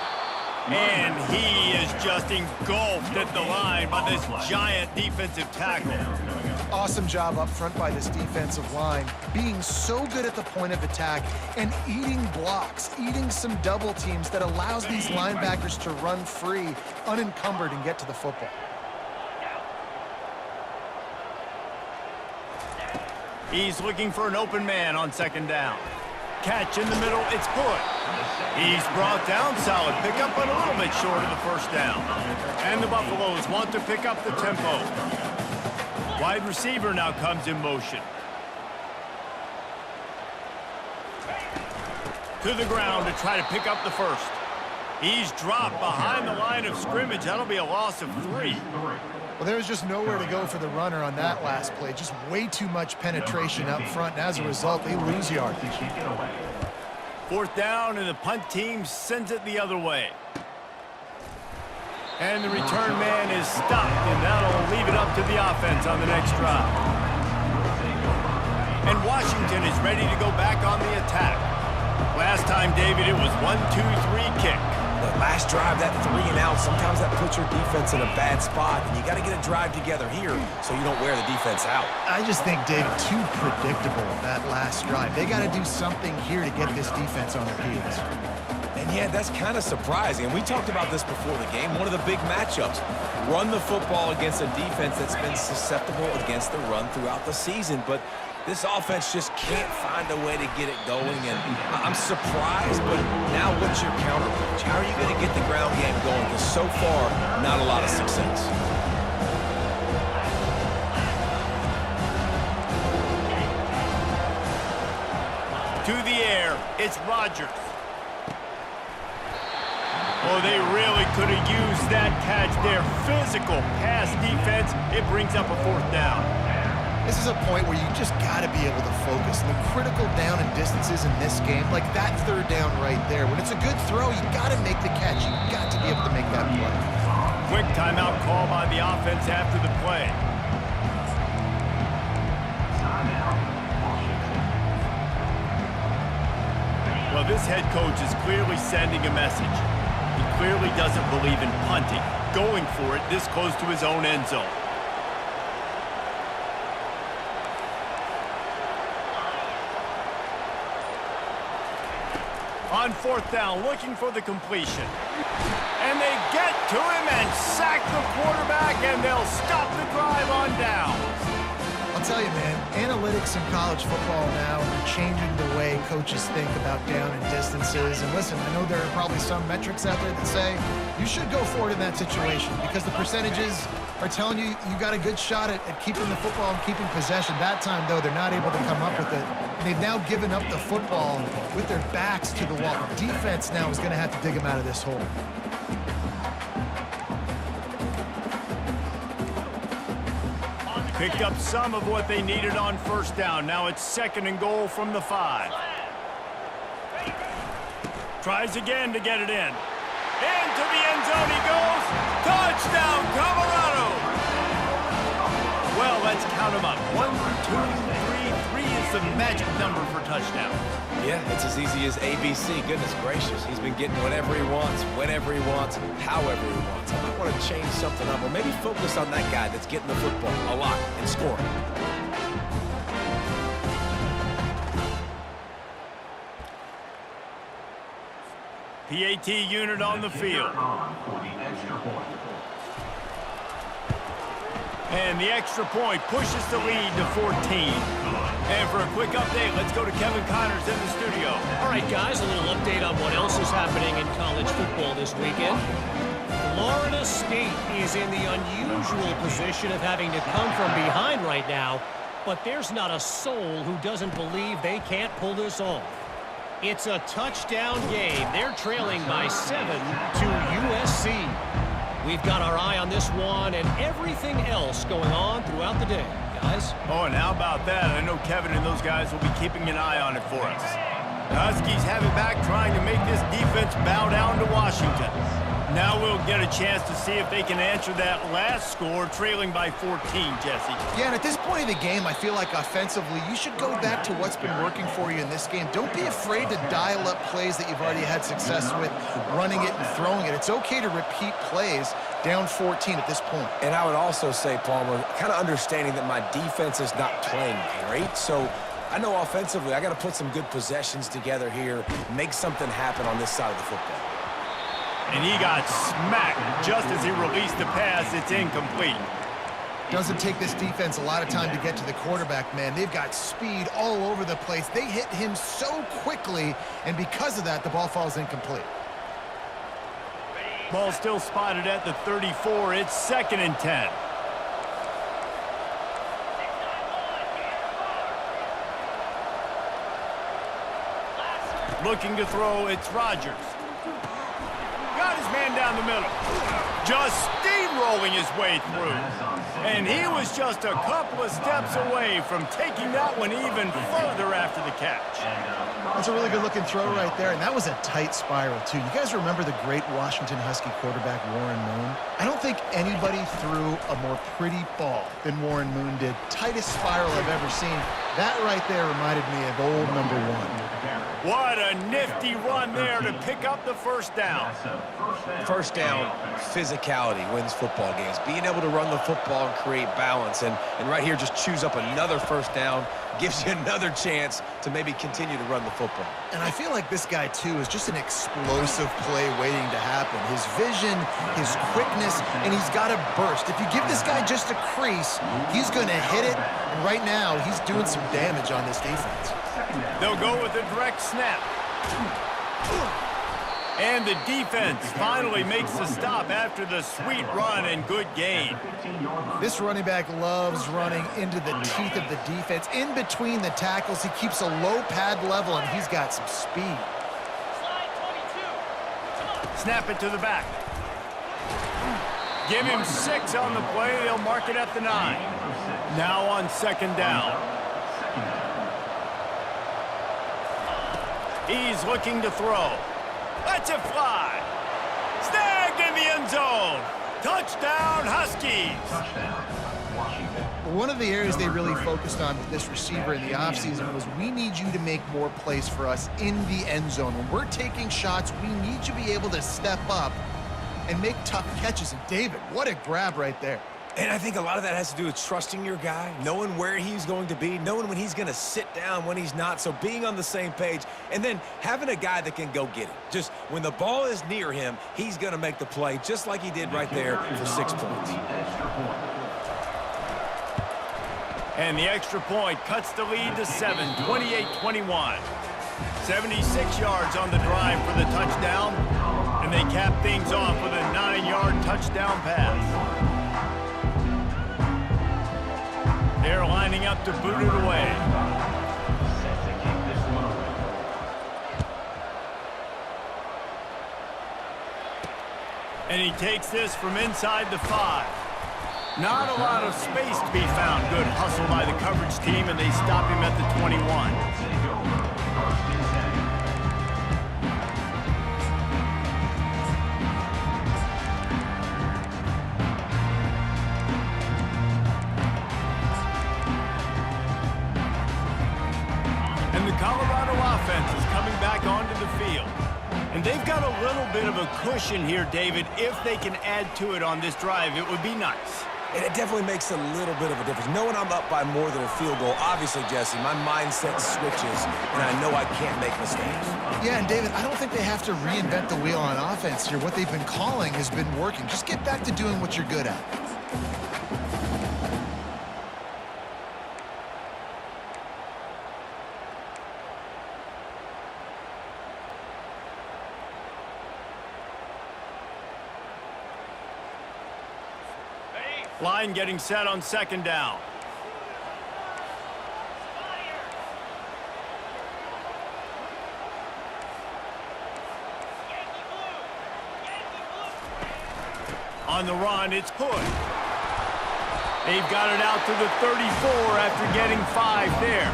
And he is just engulfed at the line by this giant defensive tackle. Awesome job up front by this defensive line, being so good at the point of attack and eating blocks, eating some double teams that allows these linebackers to run free, unencumbered, and get to the football. He's looking for an open man on second down. Catch in the middle, it's good. He's brought down, solid pickup, but a little bit short of the first down. And the Buffaloes want to pick up the tempo. Wide receiver now comes in motion. To the ground to try to pick up the first. He's dropped behind the line of scrimmage. That'll be a loss of 3. Well, there was just nowhere to go for the runner on that last play. Just way too much penetration up front, and as a result, they lose yardage. 4th down, and the punt team sends it the other way. And the return man is stopped, and that'll leave it up to the offense on the next drive. And Washington is ready to go back on the attack. Last time, David, it was 1-2-3 kick. The last drive, that 3 and out, sometimes that puts your defense in a bad spot, and you got to get a drive together here so you don't wear the defense out. I just think, David, too predictable that last drive. They got to do something here to get this defense on their heels. And yeah, that's kind of surprising. And we talked about this before the game. One of the big matchups. Run the football against a defense that's been susceptible against the run throughout the season. But this offense just can't find a way to get it going. And I'm surprised, but now what's your counterpunch? How are you going to get the ground game going? Because so far, not a lot of success. To the air, it's Rodgers. Oh, they really could have used that catch there. Physical pass defense. It brings up a 4th down. This is a point where you just got to be able to focus. And the critical down and distances in this game, like that 3rd down right there. When it's a good throw, you got to make the catch. You got to be able to make that play. Quick timeout call by the offense after the play. Well, this head coach is clearly sending a message. He clearly doesn't believe in punting, going for it this close to his own end zone. On 4th down, looking for the completion. And they get to him and sack the quarterback, and they'll stop the drive on down. I'll tell you, man, analytics in college football now are changing the way coaches think about down and distances. And listen, I know there are probably some metrics out there that say you should go for it in that situation because the percentages are telling you you got a good shot at keeping the football and keeping possession. That time, though, they're not able to come up with it. And they've now given up the football with their backs to the wall. The defense now is going to have to dig them out of this hole. Picked up some of what they needed on 1st down. Now it's 2nd and goal from the 5. Tries again to get it in. Into the end zone he goes. Touchdown, Colorado! Well, let's count them up. 1, 2, 3. 3 is the magic number for touchdowns. Yeah, it's as easy as ABC. Goodness gracious. He's been getting whatever he wants, whenever he wants, however he wants. I might want to change something up or maybe focus on that guy that's getting the football a lot and scoring. PAT unit on the field. And the extra point pushes the lead to 14. And for a quick update, let's go to Kevin Connors in the studio. All right, guys, a little update on what else is happening in college football this weekend. Florida State is in the unusual position of having to come from behind right now, but there's not a soul who doesn't believe they can't pull this off. It's a touchdown game. They're trailing by 7 to USC. We've got our eye on this one and everything else going on throughout the day, guys. Oh, and how about that? I know Kevin and those guys will be keeping an eye on it for us. The Huskies have it back, trying to make this defense bow down to Washington. Now we'll get a chance to see if they can answer that last score, trailing by 14, Jesse. Yeah, and at this point of the game, I feel like offensively, you should go back to what's been working for you in this game. Don't be afraid to dial up plays that you've already had success with, running it and throwing it. It's okay to repeat plays down 14 at this point. And I would also say, Palmer, kind of understanding that my defense is not playing great, so I know offensively I got to put some good possessions together here, make something happen on this side of the football. And he got smacked just as he released the pass. It's incomplete. Doesn't take this defense a lot of time to get to the quarterback, man. They've got speed all over the place. They hit him so quickly, and because of that, the ball falls incomplete. Ball still spotted at the 34. It's 2nd and 10. Looking to throw, it's Rodgers. Got his man down the middle. Just steamrolling his way through. And he was just a couple of steps away from taking that one even further after the catch. That's a really good-looking throw right there, and that was a tight spiral, too. You guys remember the great Washington Husky quarterback Warren Moon? I don't think anybody threw a more pretty ball than Warren Moon did. Tightest spiral I've ever seen. That right there reminded me of old number 1. What a nifty run there to pick up the first down. First down, physicality wins football games. Being able to run the football and create balance. And right here, just choose up another first down, gives you another chance to maybe continue to run the football. And I feel like this guy, too, is just an explosive play waiting to happen. His vision, his quickness, and he's got a burst. If you give this guy just a crease, he's going to hit it. And right now, he's doing some damage on this defense. They'll go with a direct snap. And the defense finally makes the stop after the sweet run and good gain. This running back loves running into the teeth of the defense. In between the tackles, he keeps a low pad level, and he's got some speed. Snap it to the back. Give him 6 on the play. They'll mark it at the 9. Now on 2nd down. He's looking to throw. Let's it fly. Snagged in the end zone. Touchdown, Huskies. Touchdown, Washington. One of the areas they really focused on with this receiver in the offseason was we need you to make more plays for us in the end zone. When we're taking shots, we need you to be able to step up and make tough catches. And David, what a grab right there. And I think a lot of that has to do with trusting your guy, knowing where he's going to be, knowing when he's going to sit down, when he's not, so being on the same page, and then having a guy that can go get it. Just when the ball is near him, he's going to make the play, just like he did right there for 6 points. And the extra point cuts the lead to 7, 28-21. 76 yards on the drive for the touchdown, and they cap things off with a 9-yard touchdown pass. They're lining up to boot it away. And he takes this from inside the 5. Not a lot of space to be found. Good hustle by the coverage team, and they stop him at the 21. Colorado offense is coming back onto the field. And they've got a little bit of a cushion here, David. If they can add to it on this drive, it would be nice. And it definitely makes a little bit of a difference. Knowing I'm up by more than a field goal, obviously, Jesse, my mindset switches, and I know I can't make mistakes. Yeah, and David, I don't think they have to reinvent the wheel on offense here. What they've been calling has been working. Just get back to doing what you're good at. Line getting set on 2nd down. On the run, it's Hood. They've got it out to the 34 after getting 5 there.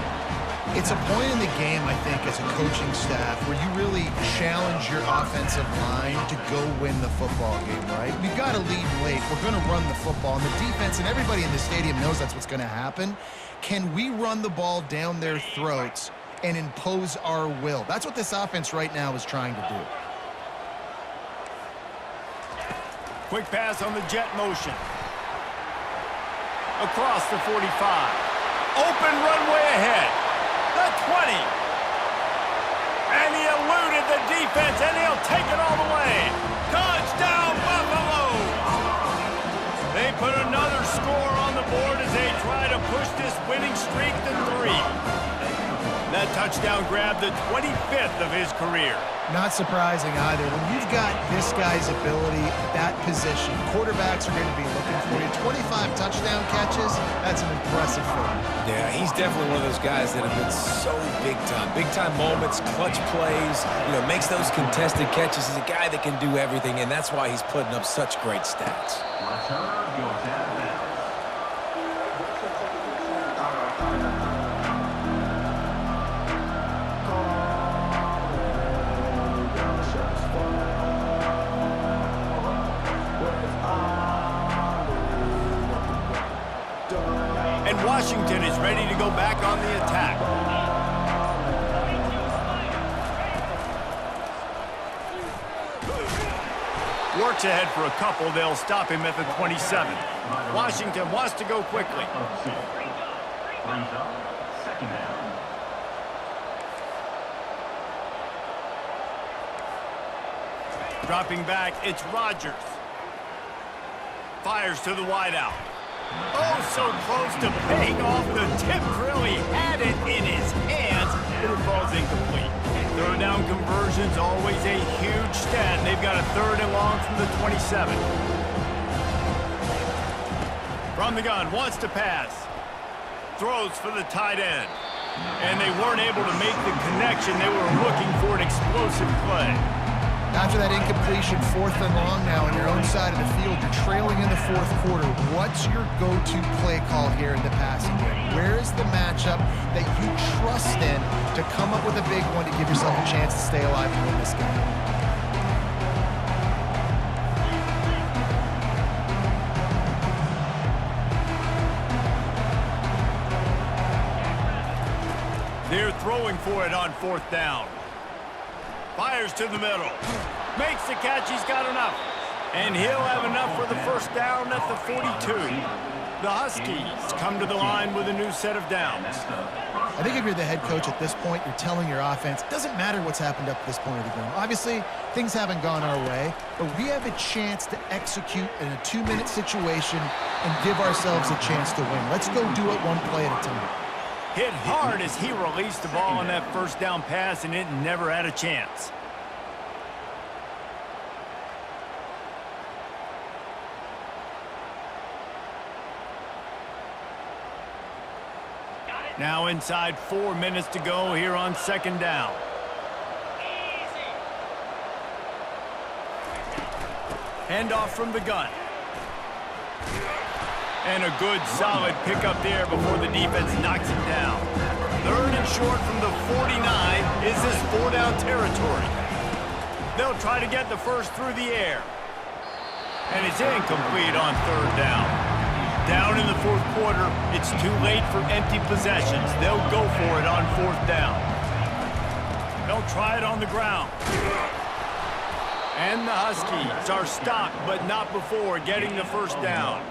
It's a point in the game, I think, as a coaching staff where you really challenge your offensive line to go win the football game, right? We've got to lead late. We're going to run the football. And the defense and everybody in the stadium knows that's what's going to happen. Can we run the ball down their throats and impose our will? That's what this offense right now is trying to do. Quick pass on the jet motion. Across the 45. Open runway ahead. The 20. And he eluded the defense, and he'll take it all the way. Touchdown, Buffalo! They put another score on the board as they try to push this winning streak to 3. That touchdown grabbed the 25th of his career. Not surprising either. When you've got this guy's ability at that position, quarterbacks are going to be looking for you. 25 touchdown catches, that's an impressive feat. Yeah, he's definitely one of those guys that have been so big time. Big time moments, clutch plays, makes those contested catches. He's a guy that can do everything, and that's why he's putting up such great stats. Return goes out of bounds. And Washington is ready to go back on the attack. Works ahead for a couple. They'll stop him at the 27. Washington wants to go quickly. Brings up second down. Dropping back, it's Rodgers. Fires to the wideout. Oh, so close to paying off the tip drill. He had it in his hands, but it falls incomplete. Third down conversion's always a huge stat. They've got a 3rd and long from the 27. From the gun, wants to pass. Throws for the tight end. And they weren't able to make the connection. They were looking for an explosive play. After that incompletion, 4th and long now on your own side of the field, you're trailing in the 4th quarter. What's your go-to play call here in the passing game? Where is the matchup that you trust in to come up with a big one to give yourself a chance to stay alive and win this game? They're throwing for it on 4th down. Fires to the middle. Makes the catch. He's got enough. And he'll have enough for the 1st down at the 42. The Huskies come to the line with a new set of downs. I think if you're the head coach at this point, you're telling your offense, it doesn't matter what's happened up to this point of the game. Obviously, things haven't gone our way, but we have a chance to execute in a 2-minute situation and give ourselves a chance to win. Let's go do it one play at a time. Hit hard as he released the ball on that 1st down pass, and it never had a chance. Now inside 4 minutes to go here on 2nd down. Handoff from the gun. And a good, solid pickup there before the defense knocks him down. 3rd and short from the 49 is this 4-down territory. They'll try to get the first through the air. And it's incomplete on 3rd down. Down in the 4th quarter, it's too late for empty possessions. They'll go for it on 4th down. They'll try it on the ground. And the Huskies are stopped, but not before getting the 1st down.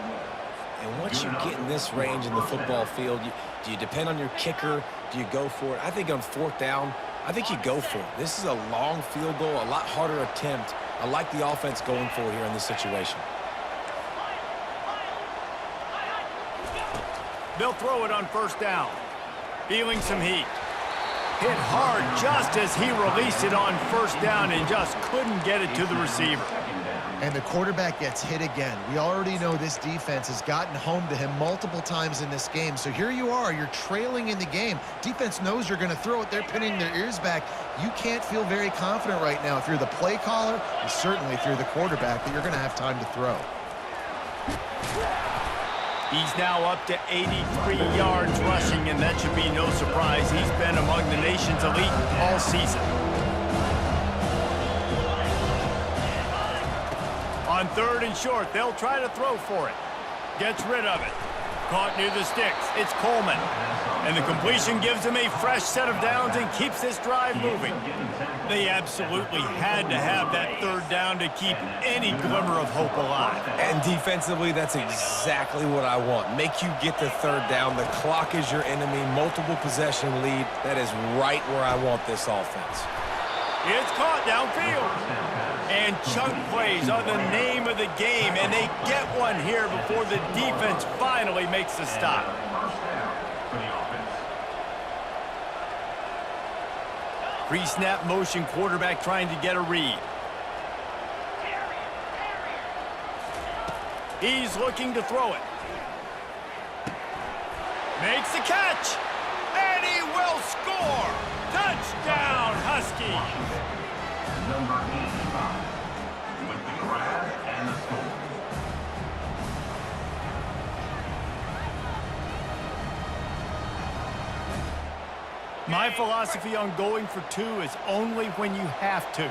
And once you get in this range in the football field, do you depend on your kicker? Do you go for it? I think on 4th down, I think you go for it. This is a long field goal, a lot harder attempt. I like the offense going for it here in this situation. They'll throw it on 1st down. Feeling some heat. Hit hard just as he released it on 1st down and just couldn't get it to the receiver. And the quarterback gets hit again. We already know this defense has gotten home to him multiple times in this game. So here you are, you're trailing in the game. Defense knows you're going to throw it. They're pinning their ears back. You can't feel very confident right now if you're the play caller, and certainly if you're the quarterback, that you're going to have time to throw. He's now up to 83 yards rushing, and that should be no surprise. He's been among the nation's elite all season. On 3rd and short, they'll try to throw for it. Gets rid of it. Caught near the sticks. It's Coleman. And the completion gives him a fresh set of downs and keeps this drive moving. They absolutely had to have that 3rd down to keep any glimmer of hope alive. And defensively, that's exactly what I want. Make you get the 3rd down. The clock is your enemy. Multiple possession lead. That is right where I want this offense. It's caught downfield. And chunk plays are the name of the game, and they get one here before the defense finally makes the stop. Pre-snap motion, quarterback trying to get a read. He's looking to throw it. Makes the catch. And he will score. Touchdown, Huskies. Number 85 with the grab and the score. My philosophy on going for 2 is only when you have to.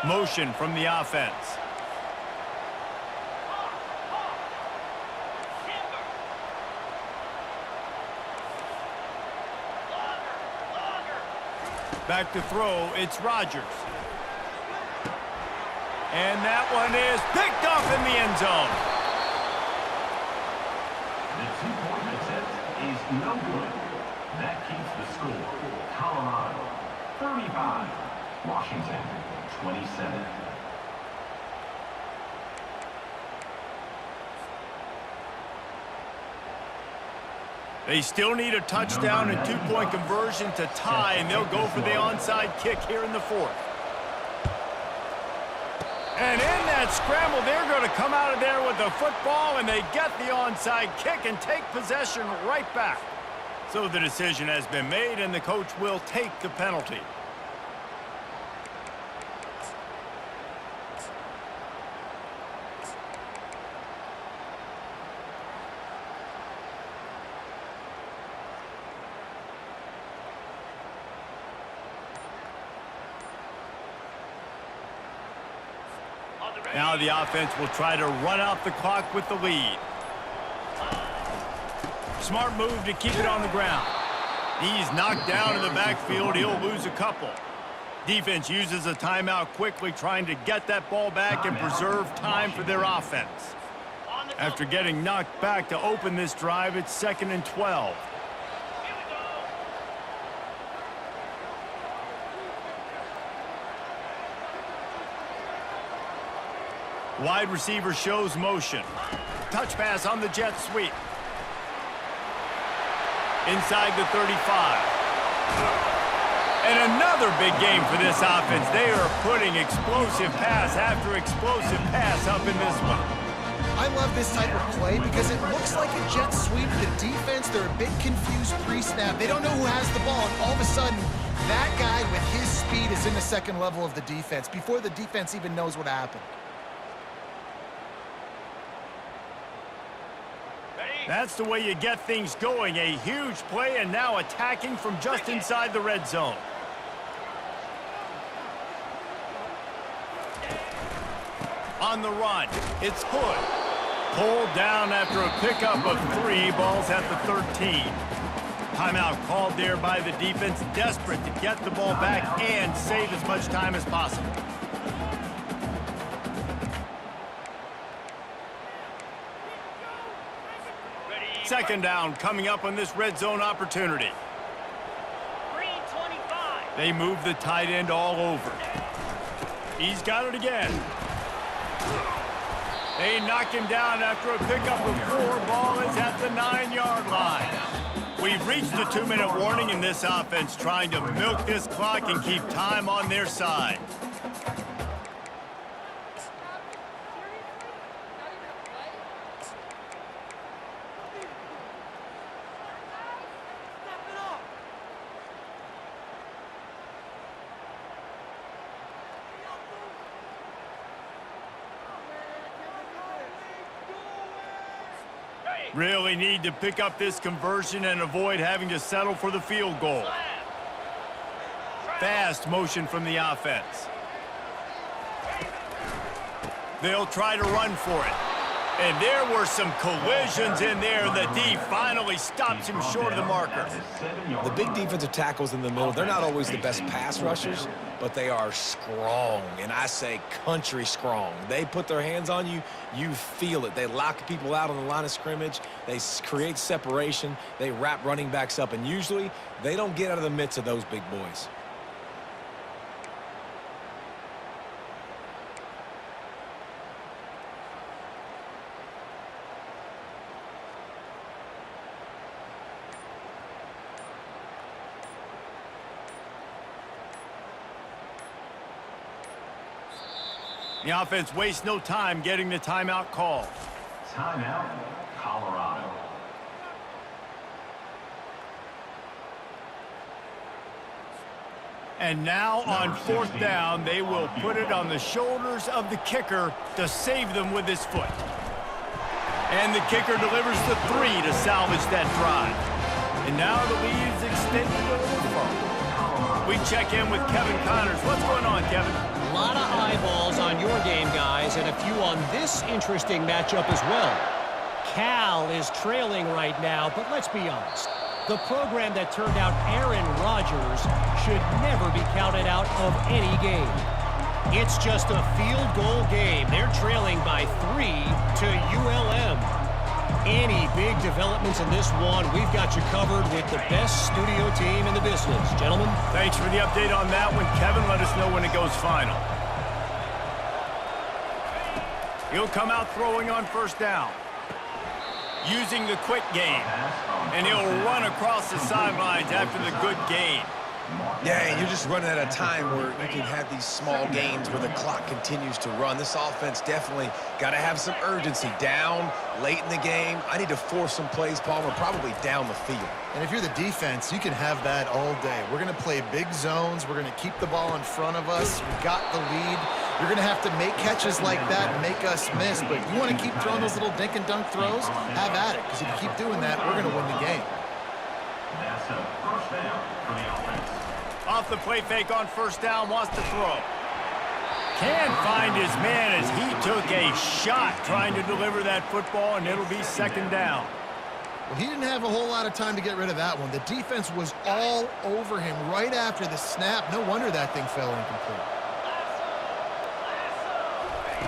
Motion from the offense. Back to throw, it's Rodgers. And that one is picked off in the end zone. The 2-point attempt is no good. That keeps the score. Colorado 35, Washington 27. They still need a touchdown and 2-point conversion to tie, and they'll go for the onside kick here in the 4th. And in that scramble, they're going to come out of there with the football, and they get the onside kick and take possession right back. So the decision has been made, and the coach will take the penalty. Now the offense will try to run out the clock with the lead. Smart move to keep it on the ground. He's knocked down in the backfield. He'll lose a couple. Defense uses a timeout quickly, trying to get that ball back and preserve time for their offense. After getting knocked back to open this drive, it's 2nd and 12. Wide receiver shows motion. Touch pass on the jet sweep. Inside the 35. And another big game for this offense. They are putting explosive pass after explosive pass up in this one. I love this type of play because it looks like a jet sweep. The defense, they're a bit confused pre-snap. They don't know who has the ball, and all of a sudden, that guy with his speed is in the 2nd level of the defense before the defense even knows what happened. That's the way you get things going. A huge play, and now attacking from just inside the red zone. On the run, it's Hood. Pulled down after a pickup of 3. Ball's at the 13. Timeout called there by the defense, desperate to get the ball back and save as much time as possible. Second down coming up on this red zone opportunity. They move the tight end all over. He's got it again. They knock him down after a pickup of 4. Ball is at the 9-yard line. We've reached the 2-minute warning in this offense, trying to milk this clock and keep time on their side. Really need to pick up this conversion and avoid having to settle for the field goal. Fast motion from the offense. They'll try to run for it. And there were some collisions in there. The D finally stops him short of the marker. The big defensive tackles in the middle, they're not always the best pass rushers, but they are strong, and I say country strong. They put their hands on you, you feel it. They lock people out on the line of scrimmage. They create separation. They wrap running backs up, and usually they don't get out of the midst of those big boys. The offense wastes no time getting the timeout call. Timeout, Colorado. And now on fourth down, they will put it on the shoulders of the kicker to save them with his foot. And the kicker delivers the 3 to salvage that drive. And now the lead is extended a little further. We check in with Kevin Connors. What's going on, Kevin? A lot of eyeballs on your game, guys, and a few on this interesting matchup as well. Cal is trailing right now, but let's be honest. The program that turned out Aaron Rodgers should never be counted out of any game. It's just a field goal game. They're trailing by 3 to ULM. Any big developments in this one, we've got you covered with the best studio team in the business. Gentlemen. Thanks for the update on that one, Kevin. Let us know when it goes final. He'll come out throwing on first down. Using the quick game. And he'll run across the sidelines after the good gain. Yeah, and you're just running at a time where you can have these small gains where the clock continues to run. This offense definitely got to have some urgency. Down, late in the game. I need to force some plays, Palmer, probably down the field. And if you're the defense, you can have that all day. We're going to play big zones. We're going to keep the ball in front of us. We got the lead. You're going to have to make catches like that and make us miss. But you want to keep throwing those little dink and dunk throws? Have at it. Because if you keep doing that, we're going to win the game. That's a first down for the offense. Off the play fake on first down, wants to throw. Can't find his man as he took a shot trying to deliver that football, and it'll be second down. Well, he didn't have a whole lot of time to get rid of that one. The defense was all over him right after the snap. No wonder that thing fell incomplete.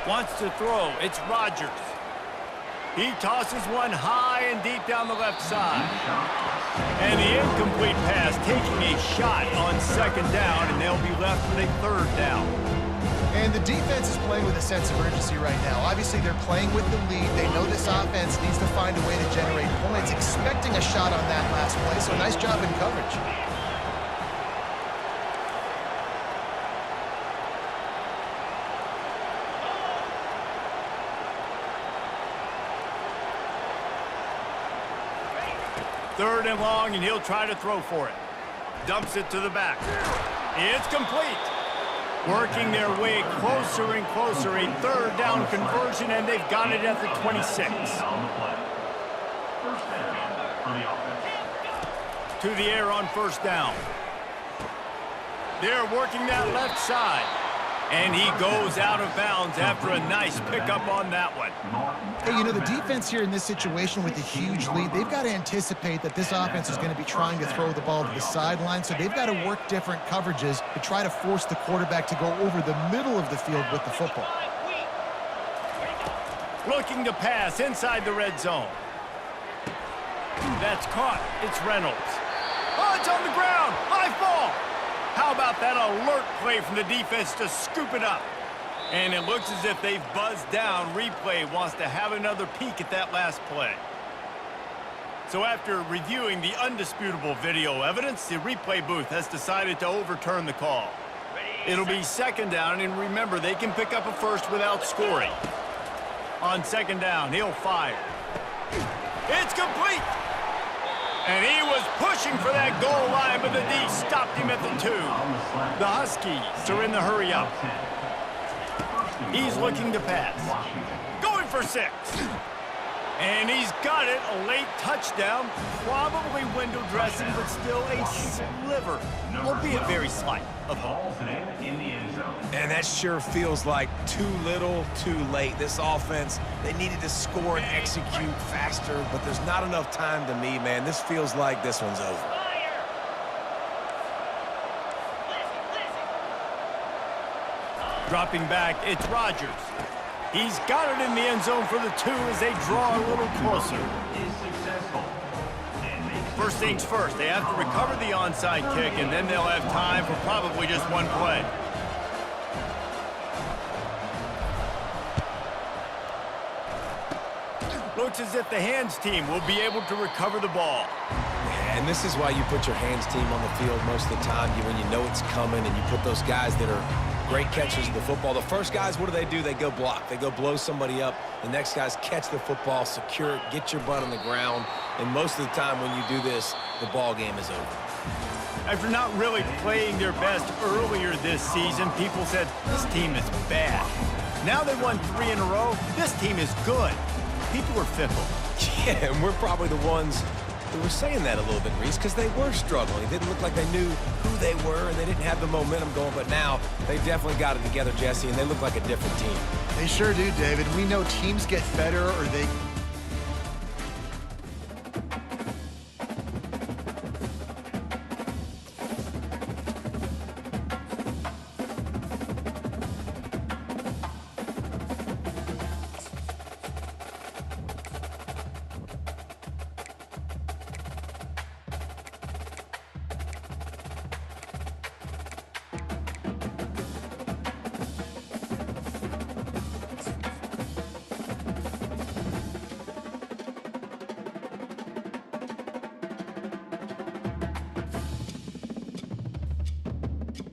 Wants to throw. It's Rodgers. He tosses one high and deep down the left side. And the incomplete pass taking a shot on second down, and they'll be left with a third down. And the defense is playing with a sense of urgency right now. Obviously, they're playing with the lead. They know this offense needs to find a way to generate points, expecting a shot on that last play, so nice job in coverage. Third and long, and he'll try to throw for it. Dumps it to the back. It's complete. Working their way closer and closer. A third down conversion, and they've got it at the 26. To the air on first down. They're working that left side. And he goes out of bounds after a nice pickup on that one. Hey, you know, the defense here in this situation with a huge lead, they've got to anticipate that this offense is going to be trying to throw the ball to the sideline, so they've got to work different coverages to try to force the quarterback to go over the middle of the field with the football. Looking to pass inside the red zone. That's caught. It's Reynolds. Oh, it's on the ground. High ball. How about that alert play from the defense to scoop it up? And it looks as if they've buzzed down. Replay wants to have another peek at that last play. So after reviewing the undisputable video evidence, the replay booth has decided to overturn the call. It'll be second down, and remember, they can pick up a first without scoring. On second down, he'll fire. It's complete! And he was pushing for that goal line, but the D stopped him at the 2. The Huskies are in the hurry up. He's looking to pass. Going for 6. And he's got it, a late touchdown. Probably window dressing, but still a sliver, albeit very slight, of hope. Ball's in the end zone. And that sure feels like too little, too late. This offense, they needed to score and execute faster, but there's not enough time to me, man. This feels like this one's over. Dropping back, it's Rodgers. He's got it in the end zone for the 2 as they draw a little closer. Is successful. And makes First things first, they have to recover the onside kick, and then they'll have time for probably just one play. Looks as if the hands team will be able to recover the ball. And this is why you put your hands team on the field most of the time, when you know it's coming, and you put those guys that are great catchers of the football. The first guys, what do? They go block. They go blow somebody up. The next guys catch the football, secure it, get your butt on the ground. And most of the time when you do this, the ball game is over. After not really playing their best earlier this season, people said, this team is bad. Now they won 3 in a row. This team is good. People are fickle. Yeah, and we're probably the ones who were saying that a little bit, Reese, because they were struggling. It didn't look like they knew who they were, and they didn't have the momentum going. But now they definitely got it together, Jesse, and they look like a different team. They sure do, David. We know teams get better or they